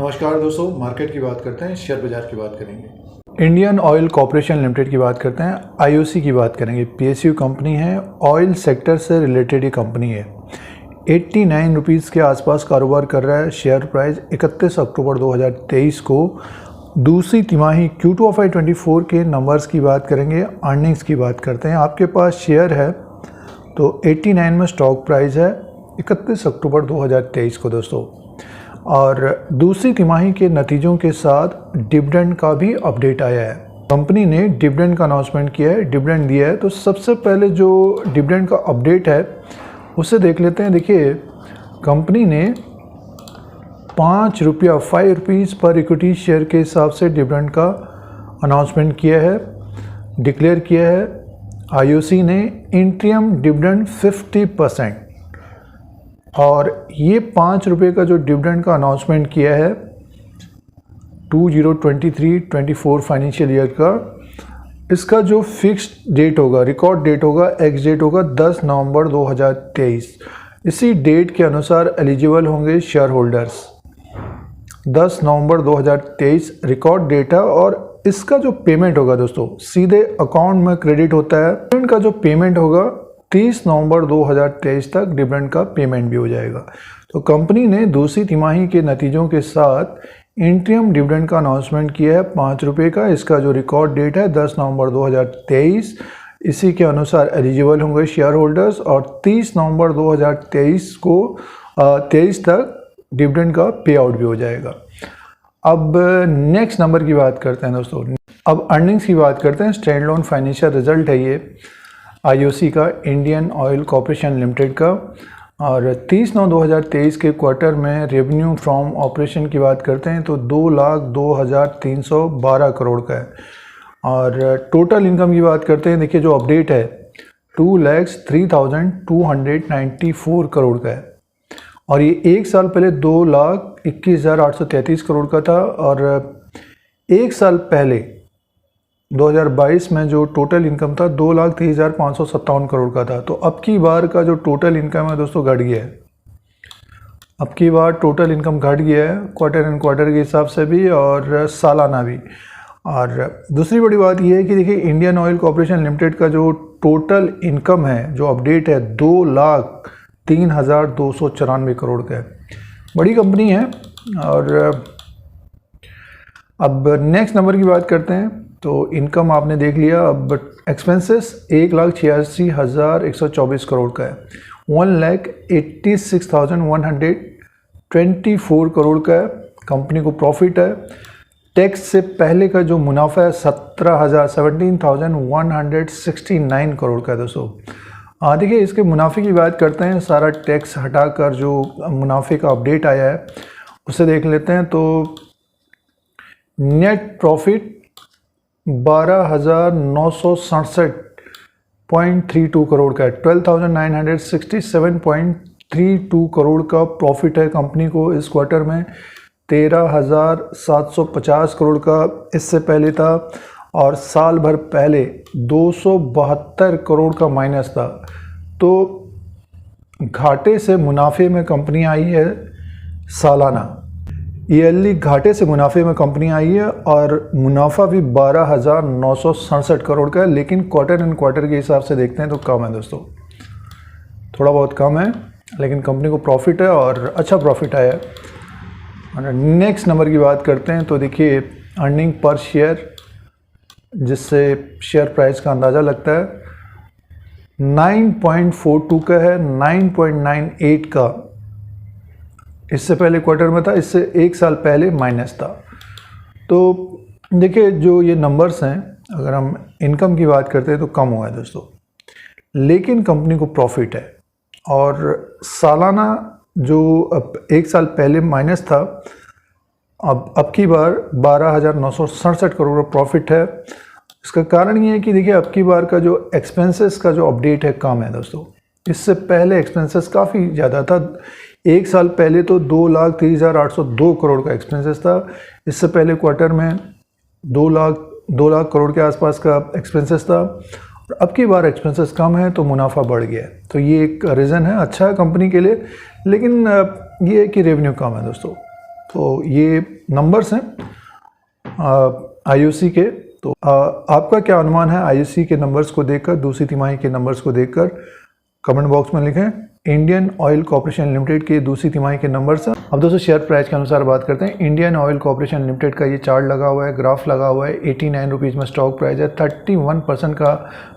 नमस्कार दोस्तों, मार्केट की बात करते हैं, शेयर बाजार की बात करेंगे। इंडियन ऑयल कॉरपोरेशन लिमिटेड की बात करते हैं, आईओसी की बात करेंगे। पीएसयू कंपनी है, ऑयल सेक्टर से रिलेटेड ये कंपनी है। 89 रुपीज़ के आसपास कारोबार कर रहा है। शेयर प्राइस 31 अक्टूबर 2023 को दूसरी तिमाही Q2 of FY24 के नंबर्स की बात करेंगे, अर्निंग्स की बात करते हैं। आपके पास शेयर है तो 89 में स्टॉक प्राइस है 31 अक्टूबर 2023 को दोस्तों। और दूसरी तिमाही के नतीजों के साथ डिविडेंड का भी अपडेट आया है। कंपनी ने डिविडेंड का अनाउंसमेंट किया है, डिविडेंड दिया है। तो सबसे पहले जो डिविडेंड का अपडेट है उसे देख लेते हैं। देखिए, कंपनी ने 5 रुपीज़ पर इक्विटी शेयर के हिसाब से डिविडेंड का अनाउंसमेंट किया है, डिक्लेयर किया है। आईओसी ने इंटीरियम डिविडेंड 50%, और ये 5 रुपये का जो डिविडेंड का अनाउंसमेंट किया है 2023-24 फाइनेंशियल ईयर का, इसका जो फिक्स्ड डेट होगा, रिकॉर्ड डेट होगा, एक्स डेट होगा 10 नवंबर 2023। इसी डेट के अनुसार एलिजिबल होंगे शेयर होल्डर्स। 10 नवंबर 2023 रिकॉर्ड डेट है। और इसका जो पेमेंट होगा दोस्तों, सीधे अकाउंट में क्रेडिट होता है। डिविडेंड का जो पेमेंट होगा 30 नवंबर 2023 तक डिविडेंड का पेमेंट भी हो जाएगा। तो कंपनी ने दूसरी तिमाही के नतीजों के साथ इंटीरियम डिविडेंड का अनाउंसमेंट किया है 5 रुपये का। इसका जो रिकॉर्ड डेट है 10 नवंबर 2023। इसी के अनुसार एलिजिबल होंगे शेयर होल्डर्स, और 30 नवंबर 2023 को 23 तक डिविडेंड का पे आउट भी हो जाएगा। अब नेक्स्ट नंबर की बात करते हैं दोस्तों। अब अर्निंग्स की बात करते हैं। स्टैंड अलोन फाइनेंशियल रिजल्ट है ये आईओसी का, इंडियन ऑयल कॉरपोरेशन लिमिटेड का। और 30/9/2023 के क्वार्टर में रेवेन्यू फ्रॉम ऑपरेशन की बात करते हैं तो 2,02,312 करोड़ का है। और टोटल इनकम की बात करते हैं, देखिए जो अपडेट है 2,03,294 करोड़ का है। और ये एक साल पहले 2,21,833 करोड़ का था। और एक साल पहले 2022 में जो टोटल इनकम था 2,30,557 करोड़ का था। तो अब की बार का जो टोटल इनकम है दोस्तों घट गया है। अब की बार टोटल इनकम घट गया है, क्वार्टर एंड क्वार्टर के हिसाब से भी और सालाना भी। और दूसरी बड़ी बात यह है कि देखिए, इंडियन ऑयल कॉरपोरेशन लिमिटेड का जो टोटल इनकम है, जो अपडेट है 2,03,294 करोड़ का है। बड़ी कंपनी है। और अब नेक्स्ट नंबर की बात करते हैं। तो इनकम आपने देख लिया। अब एक्सपेंसेस 1,86,124 करोड़ का है। 1,86,124 करोड़ का है। कंपनी को प्रॉफिट है। टैक्स से पहले का जो मुनाफा है 17,169 करोड़ का है दोस्तों। देखिए, इसके मुनाफे की बात करते हैं। सारा टैक्स हटाकर जो मुनाफे का अपडेट आया है उसे देख लेते हैं। तो नेट प्रॉफिट 12,967.32 करोड़ का है। 12,967.32 करोड़ का प्रॉफिट है कंपनी को इस क्वार्टर में। 13,750 करोड़ का इससे पहले था। और साल भर पहले 272 करोड़ का माइनस था। तो घाटे से मुनाफे में कंपनी आई है सालाना। ईयरली घाटे से मुनाफे में कंपनी आई है। और मुनाफा भी 12,967 करोड़ का है। लेकिन क्वार्टर एंड क्वार्टर के हिसाब से देखते हैं तो कम है दोस्तों, थोड़ा बहुत कम है। लेकिन कंपनी को प्रॉफिट है और अच्छा प्रॉफिट आया है। और नेक्स्ट नंबर की बात करते हैं तो देखिए, अर्निंग पर शेयर, जिससे शेयर प्राइस का अंदाज़ा लगता है, 9.42 का है, 9.98 का इससे पहले क्वार्टर में था। इससे एक साल पहले माइनस था। तो देखिए, जो ये नंबर्स हैं, अगर हम इनकम की बात करते हैं तो कम हुआ है दोस्तों, लेकिन कंपनी को प्रॉफिट है। और सालाना जो एक साल पहले माइनस था, अब की बार 12,967 करोड़ का प्रॉफिट है। इसका कारण ये है कि देखिए, अब की बार का जो एक्सपेंसेस का जो अपडेट है कम है दोस्तों। इससे पहले एक्सपेंसेस काफ़ी ज़्यादा था। एक साल पहले तो 2,30,802 करोड़ का एक्सपेंसेस था। इससे पहले क्वार्टर में 2 लाख करोड़ के आसपास का एक्सपेंसेस था। और अब की बार एक्सपेंसेस कम है तो मुनाफा बढ़ गया है। तो ये एक रीज़न है, अच्छा है कंपनी के लिए। लेकिन ये है कि रेवेन्यू कम है दोस्तों। तो ये नंबर्स हैं IOC के। तो आपका क्या अनुमान है IOC के नंबर्स को देखकर, दूसरी तिमाही के नंबर्स को देखकर कमेंट बॉक्स में लिखें। इंडियन ऑयल कॉर्पोरेशन लिमिटेड के दूसरी तिमाही के नंबर्स हैं। अब दोस्तों शेयर प्राइस के अनुसार बात करते हैं। इंडियन ऑयल कॉर्पोरेशन लिमिटेड का ये चार्ट लगा हुआ है, ग्राफ लगा हुआ है। 89 रुपीज़ में स्टॉक प्राइस है। 31% का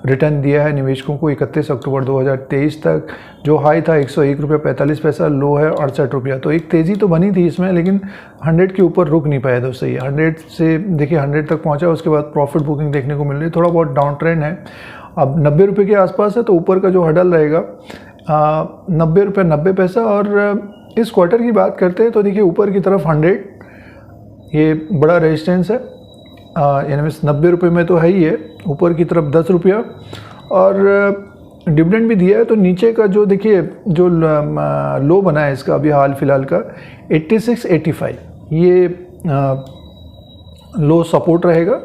रिटर्न दिया है निवेशकों को 31 अक्टूबर 2023 तक। जो हाई था 101 रुपये 45 पैसा, लो है 68 रुपया। तो एक तेज़ी तो बनी थी इसमें, लेकिन 100 के ऊपर रुक नहीं पाया दोस्तों। ये 100 से देखिए 100 तक पहुँचा, उसके बाद प्रॉफिट बुकिंग देखने को मिल रही है। थोड़ा बहुत डाउन ट्रेंड है। अब 90 रुपये के आसपास है, तो ऊपर का जो हडल रहेगा 90 रुपये 90 पैसा। और इस क्वार्टर की बात करते हैं तो देखिए ऊपर की तरफ 100 ये बड़ा रेजिस्टेंस है, यानी 90 रुपये में तो है ही है। ऊपर की तरफ 10 रुपया और डिविडेंड भी दिया है। तो नीचे का जो देखिए जो लो बना है इसका अभी हाल फिलहाल का 86.85, ये लो सपोर्ट रहेगा।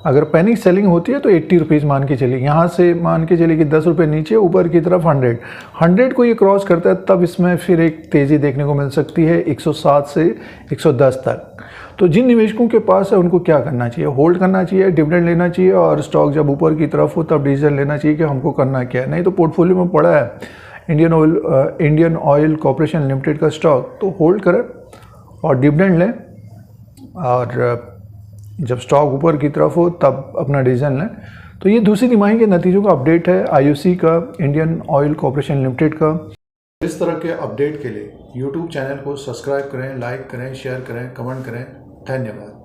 अगर पैनिक सेलिंग होती है तो 80 रुपीज़ मान के चलिए, यहाँ से मान के चलिए कि 10 रुपये नीचे, ऊपर की तरफ 100 को ये क्रॉस करता है, तब इसमें फिर एक तेज़ी देखने को मिल सकती है 107 से 110 तक। तो जिन निवेशकों के पास है उनको क्या करना चाहिए? होल्ड करना चाहिए, डिविडेंड लेना चाहिए, और स्टॉक जब ऊपर की तरफ हो तब डिसीजन लेना चाहिए कि हमको करना क्या है। नहीं तो पोर्टफोलियो में पड़ा है इंडियन ऑयल कॉर्पोरेशन लिमिटेड का स्टॉक, तो होल्ड करें और डिविडेंड लें, और जब स्टॉक ऊपर की तरफ हो तब अपना डिसीजन लें। तो ये दूसरी तिमाही के नतीजों का अपडेट है IOC का, इंडियन ऑयल कॉर्पोरेशन लिमिटेड का। इस तरह के अपडेट के लिए YouTube चैनल को सब्सक्राइब करें, लाइक करें, शेयर करें, कमेंट करें। धन्यवाद।